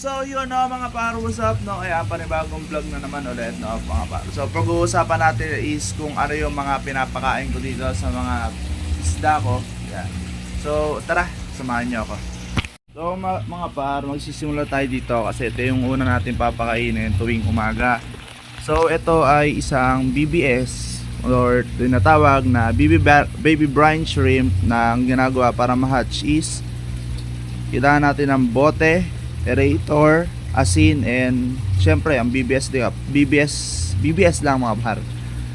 So yun no mga par, what's up no? Kaya panibagong vlog na naman ulit no mga par. So pag-uusapan natin is kung ano yung mga pinapakain ko dito sa mga isda ko. Yan. So tara, samahan niyo ako. So mga par, magsisimula tayo dito kasi ito yung una natin papakainin tuwing umaga. So ito ay isang BBS or tinatawag na baby brine shrimp na ang ginagawa para ma-hatch is kailangan natin ng bote, aerator, asin, and syempre ang BBS lang mga par.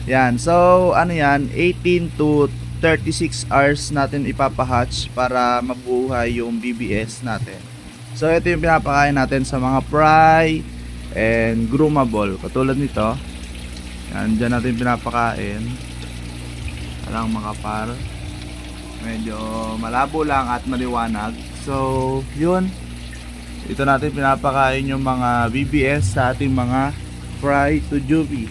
Yan, so ano yan, 18 to 36 hours natin ipapahatch para mabuhay yung BBS natin. So ito yung pinapakain natin sa mga fry and groomable katulad nito. Yan, dyan natin pinapakain. Walang mga par, medyo malabo lang at maliwanag. So yun, ito natin pinapakain yung mga BBS sa ating mga fry to juvie.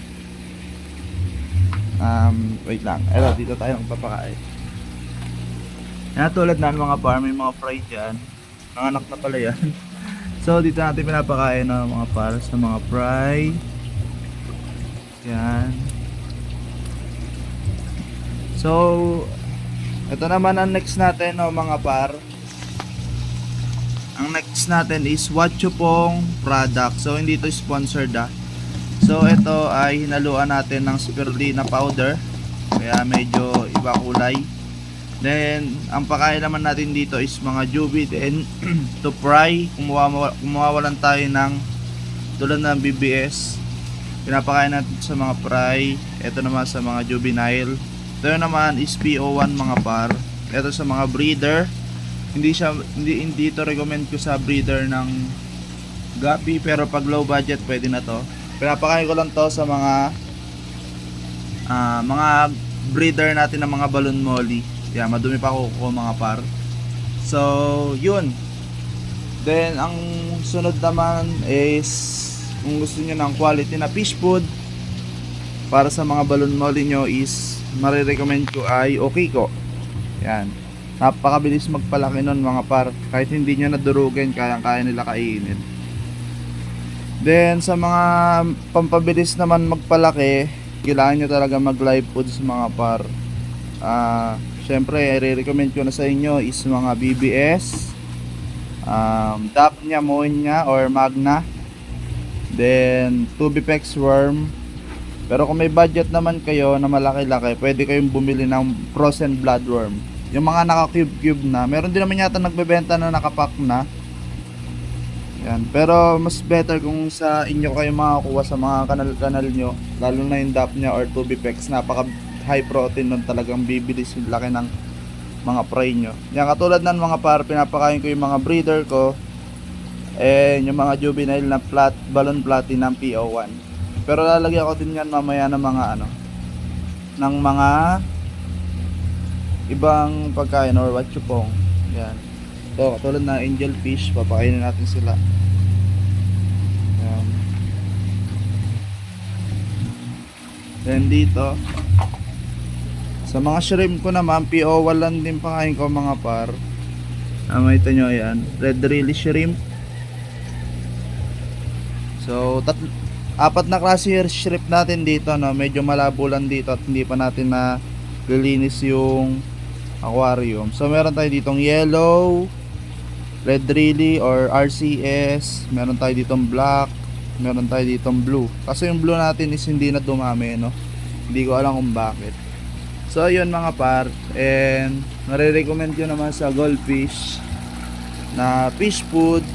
Wait lang, eto dito tayo magpapakain. Yan, tulad na mga par, may mga fry dyan. Nanganak na pala yan. So dito natin pinapakain ng mga par sa mga fry. Yan. So ito naman ang next natin no mga par. Ang next natin is Wachupong product. So hindi ito sponsored So ito ay hinaluan natin ng spirulina powder. Kaya medyo iba kulay. Then ang pakain naman natin dito is mga juvie then to fry. Kumuwawalan tayo ng tulad ng BBS. Pinapakain natin sa mga fry. Ito naman sa mga juvenile. Ito naman is PO1 mga par. Ito sa mga breeder. Hindi ito recommend ko sa breeder ng guppy, pero pag low budget pwede na to. Pinapakain ko lang to sa mga breeder natin ng mga balloon molly. Yan, madumi pa kuko mga par. So yun. Then ang sunod naman is kung gusto niyo ng quality na fish food para sa mga balloon molly nyo is marirecommend ko ay Okiko. Yan, napakabilis magpalaki nun mga par. Kahit hindi nyo nadurugin, kaya nila kainin. Then sa mga pampabilis naman magpalaki, kailangan nyo talaga mag live foods mga par. Syempre i-recommend ko na sa inyo is mga BBS, Daphnia moenia or Magna, then Tubipex worm. Pero kung may budget naman kayo na malaki-laki, pwede kayong bumili ng frozen bloodworm. Yung mga naka-cube-cube na, meron din naman yata nagbebenta na nakapack na. Yan. Pero mas better kung sa inyo kayo makakuha sa mga kanal-kanal nyo, lalo na yung Daphnia or Tubipex. Napaka high protein nun, talagang bibilis yung laki ng mga fry nyo. Yan, katulad ng mga par, pinapakain ko yung mga breeder ko, and yung mga juvenile na balloon platinum PO1. Pero lalagyan ko din yan mamaya ng mga ng mga ibang pagkain or wachupong. Yan. So katulad na angel fish, papakainin natin sila. Yan. Then dito sa mga shrimp ko naman, PO1 lang din pakain ko mga par. Makita nyo yan, red really shrimp. So apat na klase shrimp natin dito, no? Medyo malabo lang dito at hindi pa natin na lilinis yung aquarium. So meron tayo ditong yellow, red really or RCS, meron tayo ditong black, meron tayo ditong blue. Kasi yung blue natin is hindi na dumami, no? Hindi ko alam kung bakit. So yun mga par, and nare-recommend ko naman sa goldfish na fish food.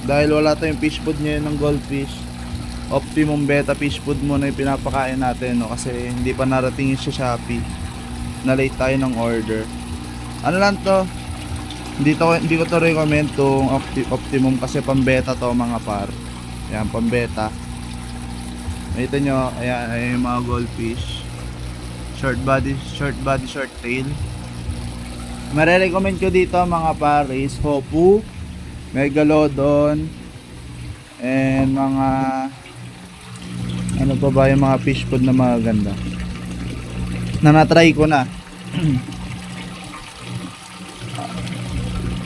Dahil wala tayong fish food ngayon ng goldfish, Optimum Beta fish food muna yung pinapakain natin, no? Kasi hindi pa narating sa Shopee, na late tayo ng order. Ano lang to, hindi ko to recommend tong Optimum kasi pambeta to mga par. Yan, pambeta. Nakita nyo, ayan yung mga goldfish, short body, short tail. Mare-recommend ko dito mga par is Hopu, Megalodon, and mga ano pa ba yung mga fish food na maganda na natry ko na.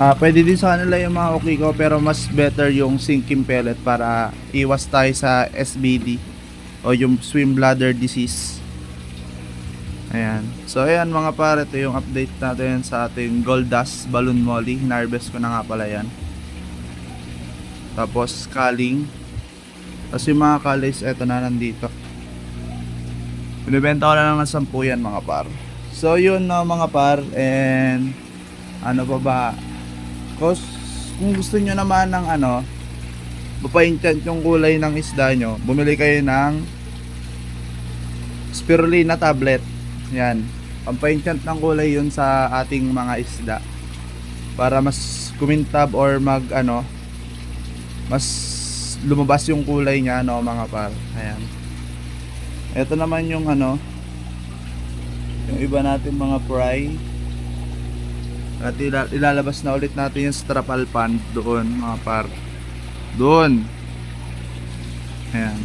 Pwede din sa kanila yung mga okay ko, pero mas better yung sinking pellet para iwas tayo sa SBD o yung swim bladder disease. Ayan. So ayan mga pare, ito yung update natin sa ating gold dust balloon molly. Hinarvest ko na nga pala yan. Tapos culling. Tapos yung mga cullies, eto na nandito. Binibenta ko na lang ng 10 yan mga par. So yun no mga par, and ano pa ba? Kung gusto nyo naman ng mapaintant yung kulay ng isda nyo, bumili kayo ng spirulina tablet. Yan, pampaintant ng kulay yun sa ating mga isda para mas kumintab or mas lumabas yung kulay niya mga par. Ayan, ito naman yung yung iba natin mga fry. At ilalabas na ulit natin yung strapal pan doon mga par. Doon. Ayan.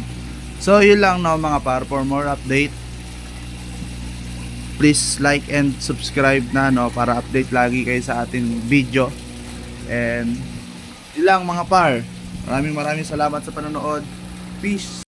So yun lang mga par. For more update, please like and subscribe na para update lagi kayo sa ating video. And yun lang mga par. Maraming salamat sa panonood. Peace.